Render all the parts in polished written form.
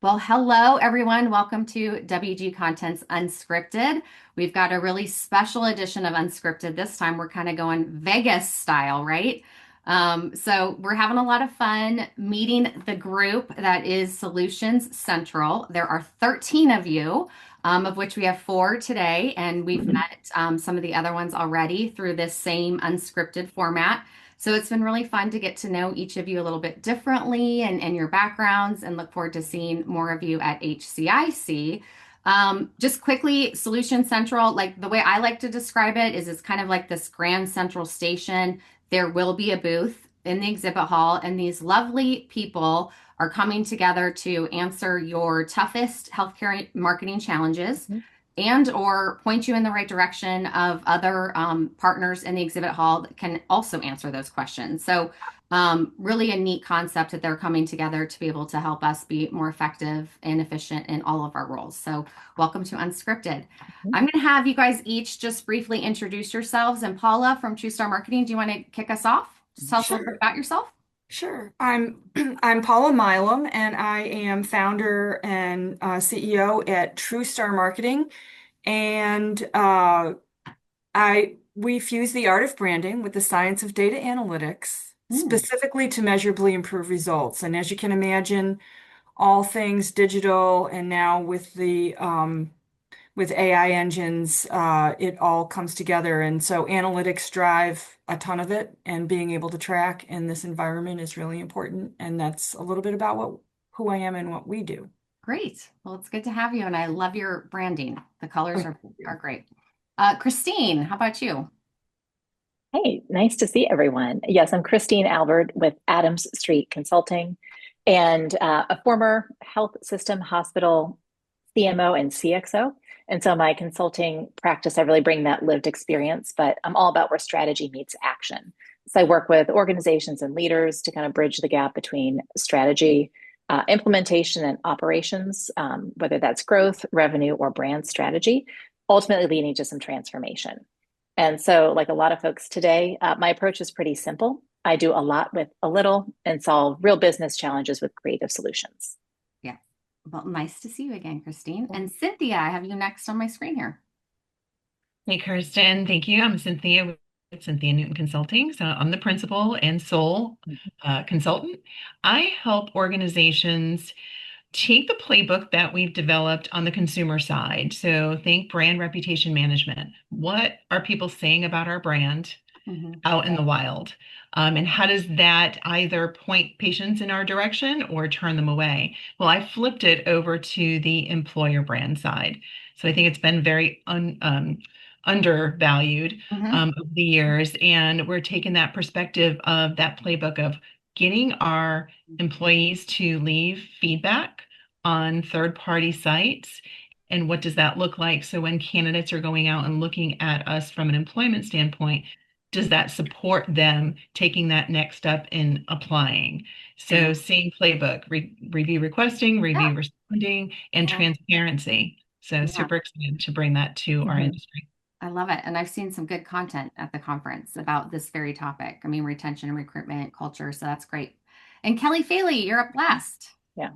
Well, hello, everyone. Welcome to WG Content's Unscripted. We've got a really special edition of Unscripted. This time we're kind of going Vegas style, right? So we're having a lot of fun meeting the group that is Solutions Central. There are 13 of you, of which we have four today, and we've met some of the other ones already through this same unscripted format. So it's been really fun to get to know each of you a little bit differently and your backgrounds, and look forward to seeing more of you at HCIC. Just quickly, Solution Central, like the way I like to describe it is it's kind of like this grand central station. There will be a booth in the exhibit hall, and these lovely people are coming together to answer your toughest healthcare marketing challenges and or point you in the right direction of other partners in the exhibit hall that can also answer those questions. So really a neat concept that they're coming together to be able to help us be more effective and efficient in all of our roles. So welcome to Unscripted. I'm going to have you guys each just briefly introduce yourselves. And Paula from TruStar Marketing, do you want to kick us off? Just tell us a little bit Sure, about yourself. sure. I'm Paula Milam, and I am founder and CEO at TruStar Marketing. And I we fuse the art of branding with the science of data analytics, Hmm. specifically to measurably improve results. And as you can imagine, all things digital, and now with AI engines, it all comes together. And so analytics drive a ton of it, and being able to track in this environment is really important. And that's a little bit about who I am and what we do. Great. Well, it's good to have you, and I love your branding. The colors Oh, are great. Christine, how about you? Hey, nice to see everyone. Yes, I'm Christine Albert with Adams Street Consulting and a former health system hospital CMO and CXO. And so my consulting practice, I really bring that lived experience, but I'm all about where strategy meets action. So I work with organizations and leaders to kind of bridge the gap between strategy, implementation, and operations, whether that's growth, revenue, or brand strategy, ultimately leading to some transformation. And so, like a lot of folks today, my approach is pretty simple. I do a lot with a little and solve real business challenges with creative solutions. Yeah. Well, nice to see you again, Christine. And Cynthia, I have you next on my screen here. Hey, Kirsten. Thank you. I'm Cynthia with Cynthia Newton Consulting. So I'm the principal and sole consultant. I help organizations take the playbook that we've developed on the consumer side. So think brand reputation management. What are people saying about our brand Mhm. out in the wild? And how does that either point patients in our direction or turn them away? Well, I flipped it over to the employer brand side. So I think it's been very undervalued Mhm. over the years. And we're taking that perspective of that playbook of getting our employees to leave feedback on third-party sites. And what does that look like? So when candidates are going out and looking at us from an employment standpoint, does that support them taking that next step in applying? Yeah. So same playbook, review requesting, Yeah. review responding, and Yeah. transparency. So Yeah. super excited to bring that to our Mhm. industry. I love it. And I've seen some good content at the conference about this very topic. I mean, retention and recruitment culture. So that's great. And Kelly Faley, you're up last. Yeah.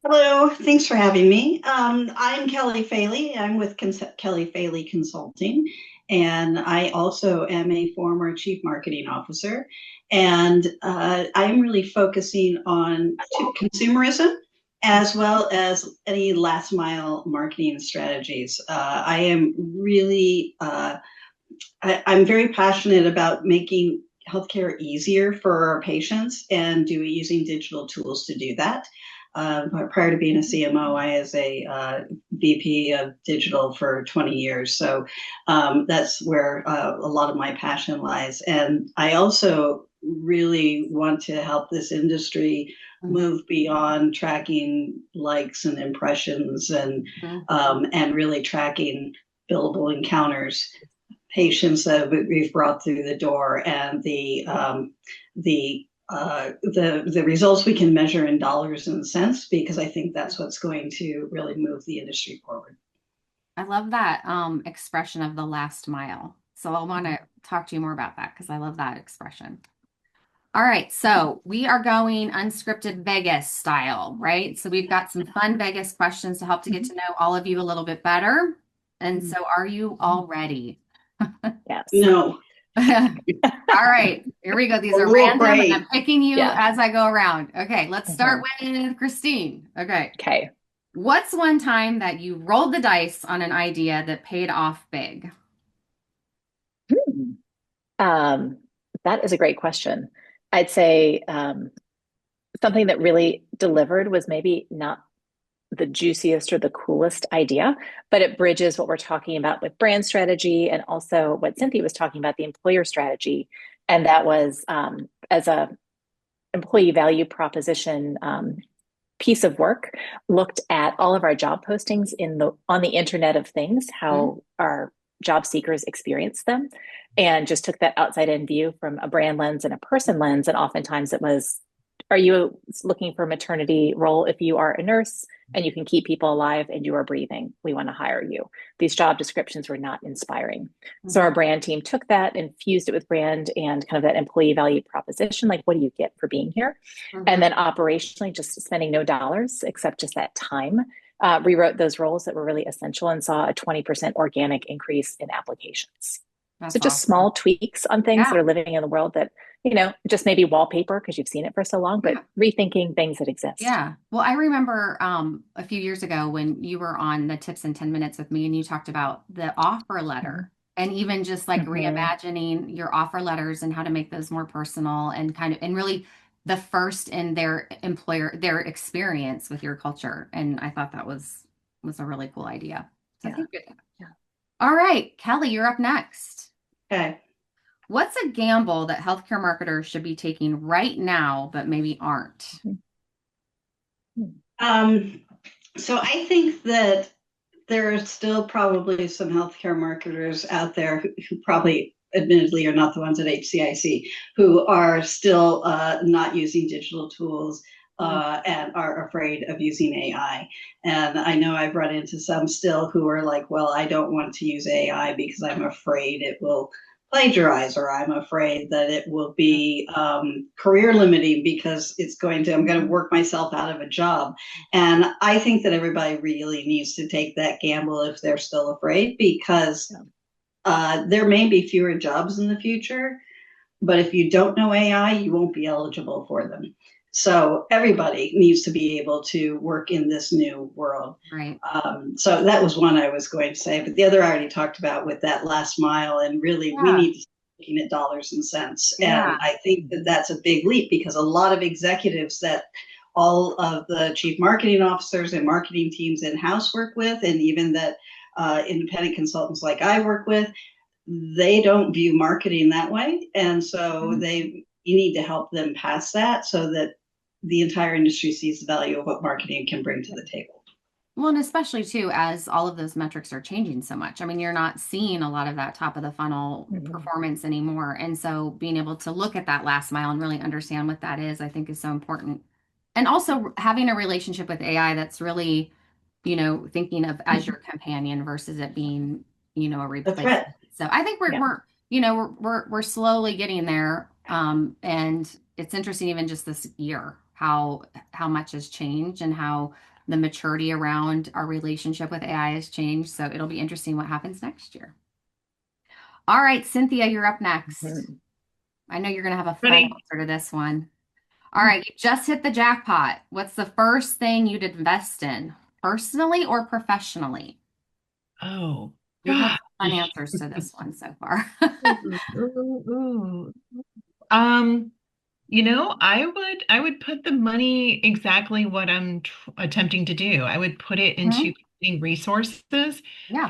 Hello, thanks for having me. I'm Kelly Faley. I'm with Kelly Faley Consulting, and I also am a former chief marketing officer. And I'm really focusing on consumerism as well as any last mile marketing strategies. I am really, I'm very passionate about making healthcare easier for our patients and using digital tools to do that. Prior to being a CMO, I was a VP of digital for 20 years. So that's where a lot of my passion lies. And I also really want to help this industry Mhm. move beyond tracking likes and impressions Mhm. and really tracking billable encounters, patients that we've brought through the door, and the results we can measure in dollars and cents, because I think that's what's going to really move the industry forward. I love that expression of the last mile. So I want to talk to you more about that because I love that expression. All right, so we are going unscripted Vegas style, right? So we've got some fun Vegas questions to help to get to know all of you a little bit better. And so are you all ready? Yes. No, All right, here we go. These a are little random, and afraid. I'm picking you Yeah. as I go around. Okay, let's start with Christine. Okay. Okay. What's one time that you rolled the dice on an idea that paid off big? Hmm. That is a great question. I'd say something that really delivered was maybe not the juiciest or the coolest idea, but it bridges what we're talking about with brand strategy and also what Cynthia was talking about, the employer strategy. And that was as a employee value proposition piece of work, looked at all of our job postings on the Internet of Things, how our job seekers experience them, and just took that outside in view from a brand lens and a person lens. And oftentimes it was, are you looking for a maternity role? If you are a nurse and you can keep people alive and you are breathing, we want to hire you. These job descriptions were not inspiring. So our brand team took that and fused it with brand and kind of that employee value proposition. Like, what do you get for being here? And then operationally, just spending no dollars except just that time, rewrote those roles that were really essential and saw a 20% organic increase in applications. That's So just awesome. small tweaks on things Yeah. that are living in the world that, just maybe wallpaper because you've seen it for so long, but rethinking things that exist. Yeah. Well, I remember a few years ago when you were on the Tips in 10 Minutes with me and you talked about the offer letter and even just like reimagining your offer letters and how to make those more personal and and really the first in their experience with your culture. And I thought that was a really cool idea. So thank you. Yeah. All right, Kelly, you're up next. Okay. What's a gamble that healthcare marketers should be taking right now, but maybe aren't? So I think that there are still probably some healthcare marketers out there who probably admittedly are not the ones at HCIC who are still not using digital tools and are afraid of using AI. And I know I've run into some still who are like, well, I don't want to use AI because I'm afraid it will plagiarize, or I'm afraid that it will be career limiting because I'm going to work myself out of a job. And I think that everybody really needs to take that gamble if they're still afraid, because there may be fewer jobs in the future, but if you don't know AI, you won't be eligible for them. So everybody needs to be able to work in this new world. Right. So that was one I was going to say, but the other I already talked about with that last mile, and really we need to start looking at dollars and cents. And I think that that's a big leap, because a lot of executives that all of the chief marketing officers and marketing teams in-house work with, and even that independent consultants like I work with, they don't view marketing that way. And so you need to help them pass that so that the entire industry sees the value of what marketing can bring to the table. Well, and especially too, as all of those metrics are changing so much. I mean, you're not seeing a lot of that top of the funnel performance anymore. And so being able to look at that last mile and really understand what that is, I think is so important. And also having a relationship with AI that's really, thinking of as your companion versus it being, a replacement. So I think we're slowly getting there. And it's interesting, even just this year, how much has changed and how the maturity around our relationship with AI has changed. So it'll be interesting what happens next year. All right, Cynthia, you're up next. I know you're going to have a fun answer to this one. All right, you just hit the jackpot. What's the first thing you'd invest in, personally or professionally? Oh, We've had fun answers to this one so far. I would put the money exactly what I'm attempting to do. I would put it into creating resources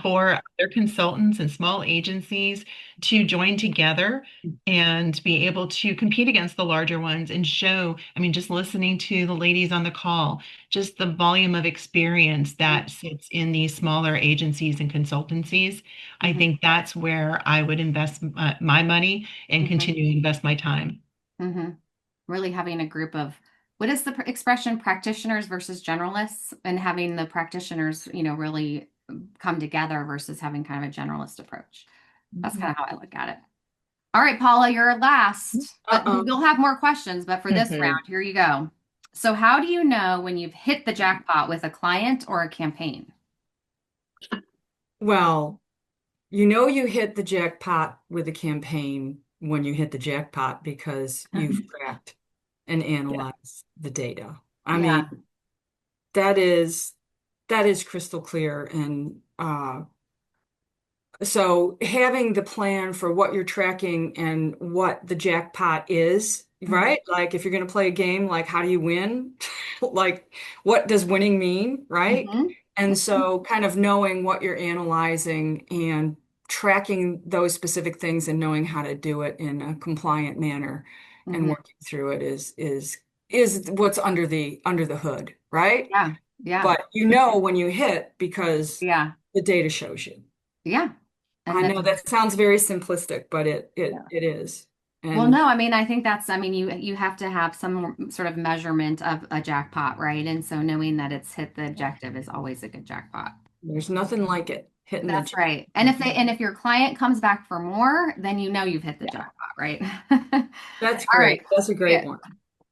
for other consultants and small agencies to join together and be able to compete against the larger ones and show, just listening to the ladies on the call, just the volume of experience that sits in these smaller agencies and consultancies. I think that's where I would invest my money and continue to invest my time. Really having a group of, what is the expression, practitioners versus generalists, and having the practitioners, really come together versus having kind of a generalist approach. That's kind of how I look at it. All right, Paula, you're last, but Uh-uh. we'll have more questions. But for this Hmm. round, here you go. So, how do you know when you've hit the jackpot with a client or a campaign? Well, you know you hit the jackpot with a campaign when you hit the jackpot because you've tracked and Yeah. analyzed the data. I Yeah. mean, that is that is crystal clear. And so having the plan for what you're tracking and what the jackpot is, Mhm. right? Like if you're going to play a game, like how do you win? Like what does winning mean, right? Mhm. And so kind of knowing what you're analyzing and tracking those specific things and knowing how to do it in a compliant manner and Mhm. working through it is what's under the hood, right? Yeah. Yeah. But you know when you hit because Yeah. the data shows you. Yeah. I And know then, that sounds very simplistic, but it Yeah. it it is. well, And no, I mean, I think that's, I mean, you have to have some sort of measurement of a jackpot, right? And so knowing that it's hit the objective is always a good jackpot. there's nothing like it hitting the That's jack. right. And if your client comes back for more, then you know you've hit the Yeah. jackpot, right? That's All right. great. That's a great Good. one.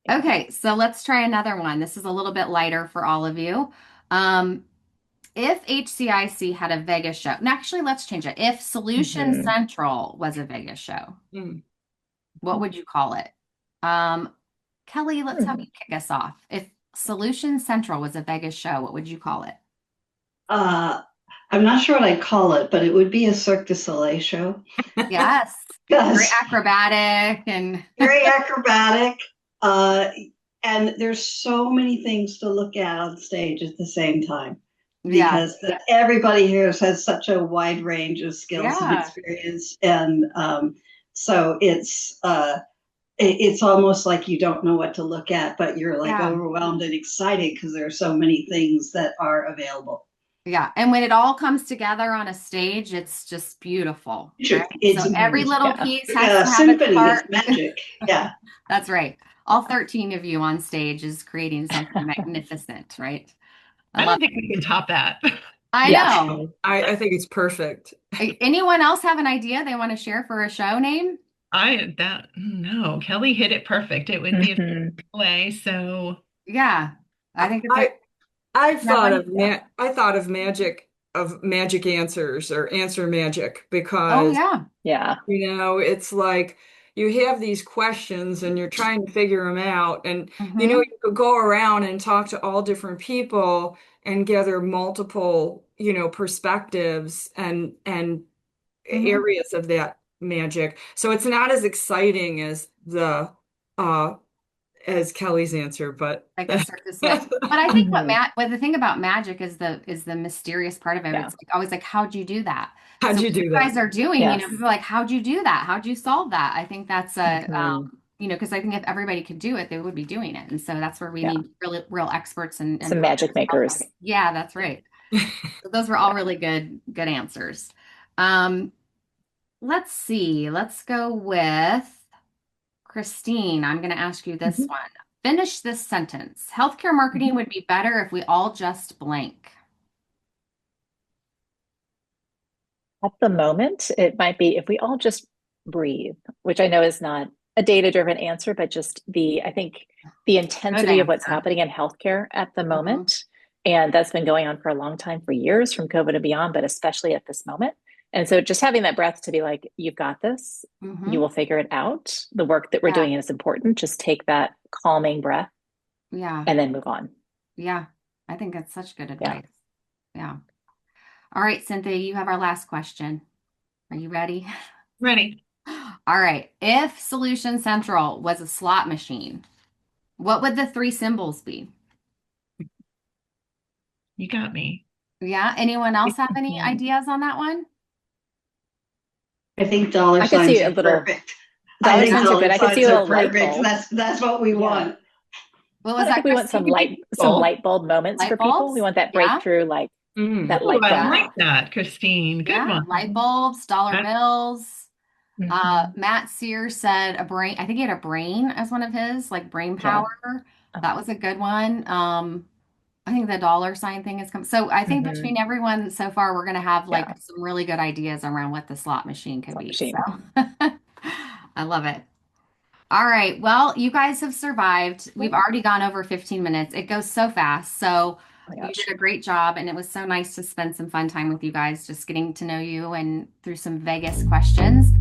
Yeah. Okay, so let's try another one. This is a little bit lighter for all of you. Um, if HCIC had a Vegas show, and actually, let's change it. If Solution Hmm. Central was a Vegas show, Mm. what would you call it? Um, Kelly, let's have Hmm. you kick us off. If Solution Central was a Vegas show, what would you call it? Uh, I'm not sure what I'd call it, but it would be a Cirque du Soleil show Yes, very because acrobatic and very acrobatic. Uh, and there's so many things to look at on stage at the same time yeah, because everybody here has such a wide range of skills and yeah, experience. And so it's almost like you don't know what to look at, but you're like yeah. overwhelmed and excited because there are so many things that are available. Yeah, and when it all comes together on a stage, it's just beautiful, Sure. right? So It's every Hmm. little Yeah. piece like has a to have its symphony, it's part. magic. Yeah. That's right. All 13 of you on stage is creating something magnificent, right? I I love don't think we can top that. I Yeah. know. I think it's perfect. Anyone else have an idea they want to share for a show name? No, Kelly hit it perfect. It would be a Hmm. way. So Yeah, I think it's a I I thought Natalie. of I thought of magic answers or answer magic Oh because yeah. Yeah. it's like you have these questions and you're trying to figure them out. And, Hmm. you could go around and talk to all different people and gather multiple, perspectives and Hmm. areas of that magic. So it's not as exciting as the uh as Kelly's answer, but Like a Cirque du Soleil. But I think Hmm. what the thing about magic is the mysterious part of it. Yeah. It's like always like, how'd you do that? how'd So you what you do that? guys are doing, Yes. people are like, how'd you do that? How'd you solve that? I think that's a Hmm. because I think if everybody could do it, they would be doing it. And so that's where we Yeah. need really real experts and Some magic pros to help makers. us. Yeah, that's right. So those were all Yeah. really good answers. Um, let's see. Let's go with Christine. I'm going to ask you this Mhm. one. Finish this sentence. Healthcare marketing would be better if we all just blank. At the moment, it might be if we all just breathe, which I know is not a data-driven answer, but just I think the Good intensity of what's answer. happening in healthcare at the Hmm. moment. And that's been going on for a long time, for years, from COVID and beyond, but especially at this moment. And so just having that breath to be like, you've got this, you Hmm. will figure it out. The work that we're Yeah. doing is important. Just take that calming breath Yeah. and then move on. Yeah. I think that's such good Yeah. advice. Yeah. All right, Cynthia, you have our last question. Are you ready? ready. All right. If Solution Central was a slot machine, what would the three symbols be? You got me. Yeah. Anyone else have any Mhm. ideas on that one? I think dollar I could see signs a are little perfect. I dollar think signs are good. dollar I could see signs a are little light perfect. bulb. That's what we Yeah. want. What was But I that, think we want Christine? some Cool. light bulb moments Light for people. We bulbs? want that Yeah. breakthrough, like Mm. that Oh, light I bulb like moment. that, Christine. Good Yeah. one. Light bulbs, dollar That- bills. Mhm. Matt Sears said a brain. I think he had a brain as one of his, like brain Yeah. power. That was a good one. I think the dollar sign thing is coming. So I think Hmm. between everyone so far, we're going to have like Yeah. some really good ideas around what the slot machine could Slot be. machine. So, I love it. All right. Well, you guys have survived. We've already gone over 15 minutes. It goes so fast. So Oh my you gosh. did a great job, and it was so nice to spend some fun time with you guys, just getting to know you and through some Vegas questions.